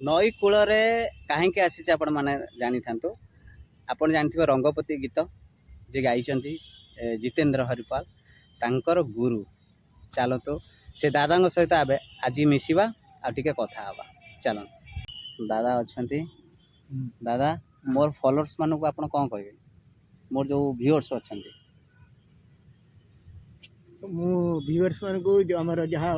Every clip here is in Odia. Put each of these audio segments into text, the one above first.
ନଈ କୂଳରେ କାହିଁକି ଆସିଛି ଆପଣ ମାନେ ଜାଣିଥାନ୍ତୁ। ଆପଣ ଜାଣିଥିବେ ରଙ୍ଗପତି ଗୀତ ଯିଏ ଗାଇଛନ୍ତି ଜିତେନ୍ଦ୍ର ହରିପାଲ, ତାଙ୍କର ଗୁରୁ। ଚାଲନ୍ତୁ ସେ ଦାଦାଙ୍କ ସହିତ ଆଜି ମିଶିବା ଆଉ ଟିକେ କଥା ହେବା। ଚାଲନ୍ତୁ, ଦାଦା ଅଛନ୍ତି। ଦାଦା, ମୋର ଫଲୋଅର୍ସ ମାନଙ୍କୁ ଆପଣ କ'ଣ କହିବେ? ମୋର ଯେଉଁ ଭିଉଅର୍ସ ଅଛନ୍ତି। ମୁଁ ଭିଉଅର୍ସ ମାନଙ୍କୁ ଆମର ଯାହା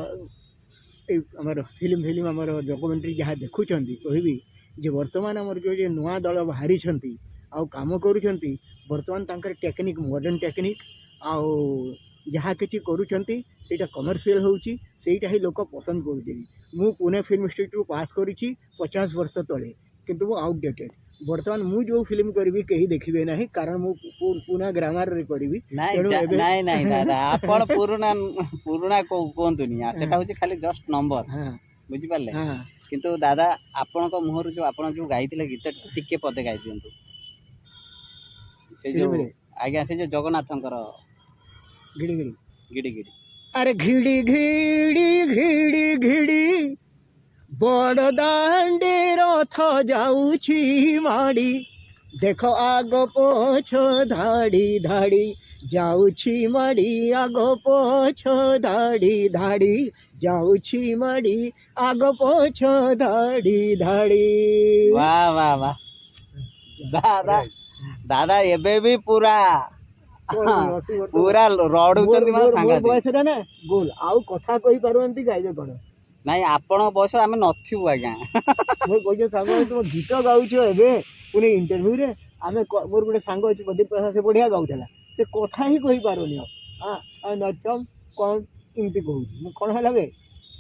ଆମର ଫିଲ୍ମ ଆମର ଡକୁମେଣ୍ଟାରୀ ଯାହା ଦେଖୁଛନ୍ତି କହିବି ଯେ ବର୍ତ୍ତମାନ ଆମର ଯେଉଁ ନୂଆ ଦଳ ବାହାରିଛନ୍ତି ଆଉ କାମ କରୁଛନ୍ତି, ବର୍ତ୍ତମାନ ତାଙ୍କର ଟେକ୍ନିକ୍ ମଡ଼ର୍ଣ୍ଣ ଟେକ୍ନିକ୍ ଆଉ ଯାହା କିଛି କରୁଛନ୍ତି ସେଇଟା କମର୍ସିଆଲ ହେଉଛି, ସେଇଟା ହିଁ ଲୋକ ପସନ୍ଦ କରୁଛନ୍ତି। ମୁଁ ପୁନେ ଫିଲ୍ମ ଇନଷ୍ଟିଚ୍ୟୁଟରୁ ପାସ୍ କରିଛି 50 ବର୍ଷ ତଳେ, କିନ୍ତୁ ମୁଁ ଆଉଟଡେଟେଡ଼। ବର୍ତ୍ତମାନ ମୁଁ ଯେଉଁ ଫିଲ୍ମ କରିବି କେହି ଦେଖିବେ ନାହିଁ, କାରଣ ମୁଁ ପୁନା ଗ୍ରାମାରରେ କରିବି। ନାଇଁ ଦାଦା, ଆପଣ ପୁରୁଣା କୁହନ୍ତୁନି, ସେଟା ହଉଛି ଖାଲି ଜଷ୍ଟ ନମ୍ବର, ବୁଝିପାରିଲେ? କିନ୍ତୁ ଦାଦା, ଆପଣଙ୍କ ମୁହଁରୁ ଆପଣ ଯୋଉ ଗାଇଥିଲେ ଗୀତଟି ଟିକେ ପଦେ ଗାଇ ଦିଅନ୍ତୁ। ସେ ଯୋଉ ଆଜ୍ଞା, ସେ ଯୋଉ ଜଗନ୍ନାଥଙ୍କର ଘିଡ଼ି ଘିଡ଼ି ଗିଡ଼ି ଗିଡ଼ି। ଆରେ ଘିଡ଼ି ଘିଡ଼ି ଘିଡ଼ି ଘିଡ଼ି ବଡ଼ ଦାଣ୍ଡେ ରଥ ଯାଉଛି ମାଡ଼ି, ଦେଖ ଆଗ ପଛ ଧାଡ଼ି ଧାଡ଼ି ଯାଉଛି ମାଡ଼ି, ଆଗ ପଛ ଧାଡ଼ି ଧାଡ଼ି ଯାଉଛି ମାଡ଼ି, ଆଗ ପଛ ଧାଡ଼ି ଧାଡ଼ି। ବାଃ ବାଃ ବାଃ ଦାଦା, ଦାଦା ଏବେ ବି ପୁରା ରଡୁଛନ୍ତି ମାନେ ସାଙ୍ଘାତିକ। ବୟସଟା ନା ଗୋଲ, ଆଉ କଥା କହିପାରୁନାହାନ୍ତି, ଗାଇବେ କ'ଣ? ନାଇଁ, ଆପଣଙ୍କ ବୟସରେ ଆମେ ନଥିବୁ ଆଜ୍ଞା। ମୁଁ କହୁଛି ସାଙ୍ଗ, ତୁମ ଗୀତ ଗାଉଛ ଏବେ ପୁଣି ଇଣ୍ଟରଭ୍ୟୁରେ। ମୋର ଗୋଟେ ସାଙ୍ଗ ଅଛି ପ୍ରଦୀପ ପ୍ରସାଦ, ସେ ବଢ଼ିଆ ଗାଉଥିଲା, ସେ କଥା ହିଁ କହିପାରୁନି। ଆଉ ନଚ କ'ଣ ଏମିତି କହୁଛି, ମୁଁ କ'ଣ ହେଲା ବେ,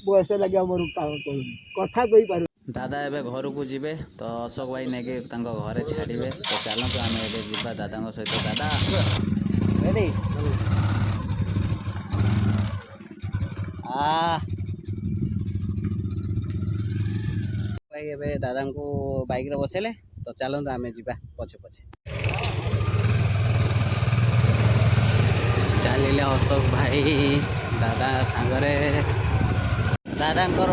ବୟସ ଲାଗି ଆମର କରୁନି, କଥା କହିପାରୁନି। ଦାଦା ଏବେ ଘରକୁ ଯିବେ, ତ ଅଶୋକ ଭାଇ ନେଇକି ତାଙ୍କ ଘରେ ଛାଡ଼ିବେ। ତ ଚାଲନ୍ତୁ ଆମେ ଏବେ ଯିବା ଦାଦାଙ୍କ ସହିତ। ଦାଦା ରେଡି? ଭାଇ ଏବେ ଦାଦାଙ୍କୁ ବାଇକ୍ରେ ବସେଇଲେ, ତ ଚାଲନ୍ତୁ ଆମେ ଯିବା ପଛେ ପଛେ। ଚାଲିଲେ ଅଶୋକ ଭାଇ ଦାଦା ସାଙ୍ଗରେ। ଦାଦାଙ୍କର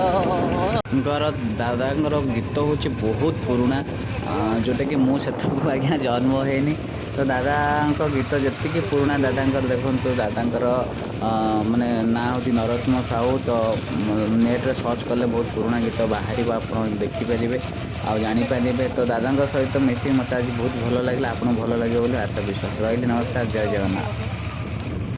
ଗୀତ ହେଉଛି ବହୁତ ପୁରୁଣା, ଯେଉଁଟାକି ମୁଁ ସେତେବେଳକୁ ଆଜ୍ଞା ଜନ୍ମ ହେଇନି। ତ ଦାଦାଙ୍କ ଗୀତ ଯେତିକି ପୁରୁଣା, ଦାଦାଙ୍କର ଦେଖନ୍ତୁ, ଦାଦାଙ୍କର ମାନେ ନାଁ ହେଉଛି ନରୋତ୍ତମ ସାହୁ। ତ ନେଟ୍ରେ ସର୍ଚ୍ଚ କଲେ ବହୁତ ପୁରୁଣା ଗୀତ ବାହାରିବ, ଆପଣ ଦେଖିପାରିବେ ଆଉ ଜାଣିପାରିବେ। ତ ଦାଦାଙ୍କ ସହିତ ମିଶିକି ମୋତେ ଆଜି ବହୁତ ଭଲ ଲାଗିଲା, ଆପଣଙ୍କୁ ଭଲ ଲାଗିବ ବୋଲି ଆଶା ବିଶ୍ୱାସ ରହିଲି। ନମସ୍କାର, ଜୟ ଜଗନ୍ନାଥ।